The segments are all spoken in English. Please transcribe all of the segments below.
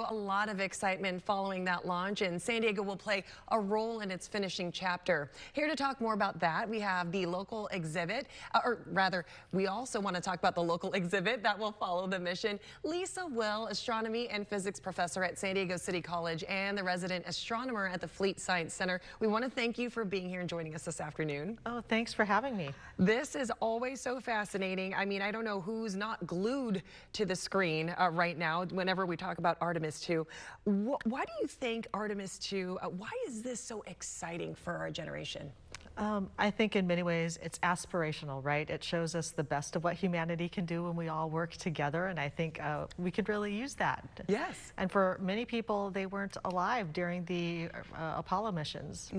A lot of excitement following that launch, and San Diego will play a role in its finishing chapter. Here to talk more about that, we have the local exhibit, or rather, we also want to talk about the local exhibit that will follow the mission. Lisa Will, astronomy and physics professor at San Diego City College and the resident astronomer at the Fleet Science Center. We want to thank you for being here and joining us this afternoon. Oh, thanks for having me. This is always so fascinating. I mean, I don't know who's not glued to the screen right now whenever we talk about Artemis II. Why do you think Artemis II, why is this so exciting for our generation? I think in many ways it's aspirational, right? It shows us the best of what humanity can do when we all work together, and I think we could really use that. Yes. And for many people, they weren't alive during the Apollo missions.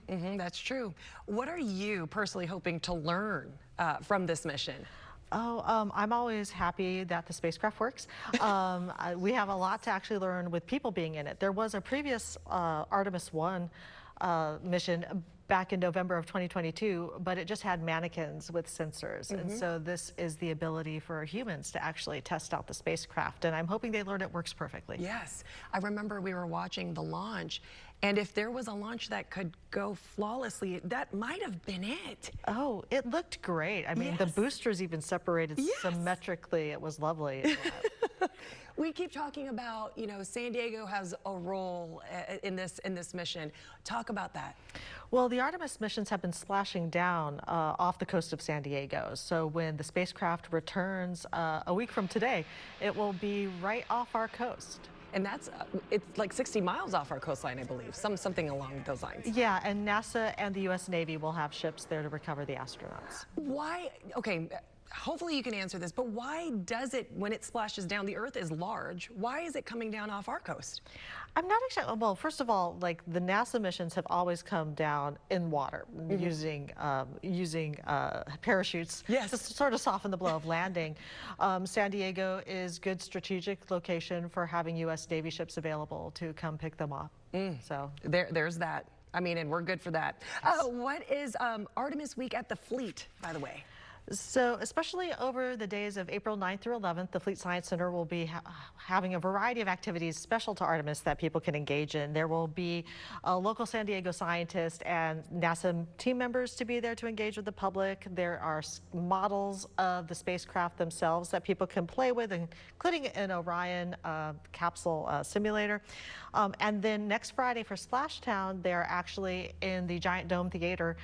That's true. What are you personally hoping to learn from this mission? I'm always happy that the spacecraft works. We have a lot to actually learn with people being in it. There was a previous Artemis I mission back in November of 2022, but it just had mannequins with sensors. And so this is the ability for humans to actually test out the spacecraft. And I'm hoping they learn it works perfectly. Yes. I remember we were watching the launch, and if there was a launch that could go flawlessly, that might have been it. Oh, it looked great. I mean, the boosters even separated symmetrically. It was lovely. We keep talking about, you know, San Diego has a role in this mission. Talk about that. Well, the Artemis missions have been splashing down off the coast of San Diego. So when the spacecraft returns a week from today, it will be right off our coast. And that's, it's like 60 miles off our coastline, I believe, something along those lines. Yeah, and NASA and the U.S. Navy will have ships there to recover the astronauts. Why, okay, hopefully you can answer this, but why does it, when it splashes down, the Earth is large, why is it coming down off our coast? I'm not exactly, well, first of all, like the NASA missions have always come down in water using parachutes to sort of soften the blow of landing. San Diego is good strategic location for having U.S. Navy ships available to come pick them up. So there's that. I mean, and we're good for that. What is Artemis Week at the Fleet, by the way? So especially over the days of April 9th through 11th, the Fleet Science Center will be having a variety of activities special to Artemis that people can engage in. There will be local San Diego scientists and NASA team members to be there to engage with the public. There are models of the spacecraft themselves that people can play with, including an Orion capsule simulator. And then next Friday for Splashdown, they're actually in the Giant Dome Theater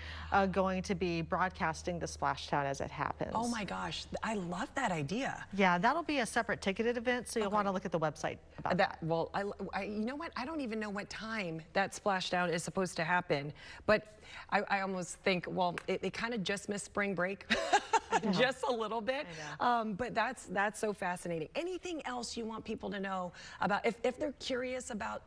going to be broadcasting the Splashdown as it happens. Oh my gosh, I love that idea. Yeah, that'll be a separate ticketed event, so you'll want to look at the website about that. Well, you know what? I don't even know what time that splashdown is supposed to happen, but I almost think, well, it kind of just missed spring break. Just a little bit, but that's so fascinating. Anything else you want people to know about, if they're curious about,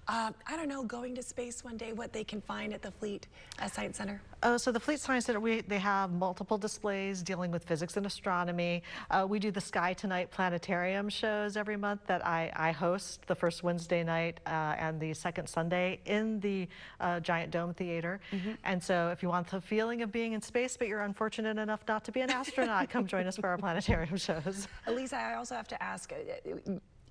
I don't know, going to space one day, what they can find at the Fleet Science Center? So the Fleet Science Center, they have multiple displays dealing with physics and astronomy. We do the Sky Tonight planetarium shows every month that I host the first Wednesday night and the second Sunday in the Giant Dome Theater. And so if you want the feeling of being in space, but you're unfortunate enough not to be an astronaut, come join us for our planetarium shows. Lisa, I also have to ask,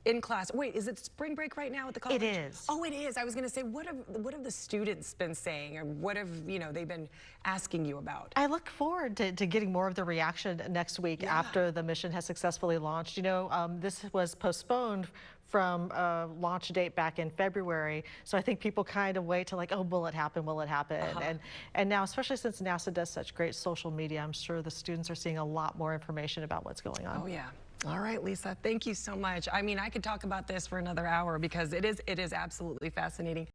in class, wait, is it spring break right now at the college? It is. Oh, it is. I was going to say, what have the students been saying, or what have they been asking you about? I look forward to getting more of the reaction next week after the mission has successfully launched. You know, this was postponed from launch date back in February, so I think people kind of wait to like, oh, will it happen? Will it happen? And now, especially since NASA does such great social media, I'm sure the students are seeing a lot more information about what's going on. Oh yeah. All right, Lisa, thank you so much. I mean, I could talk about this for another hour because it is absolutely fascinating.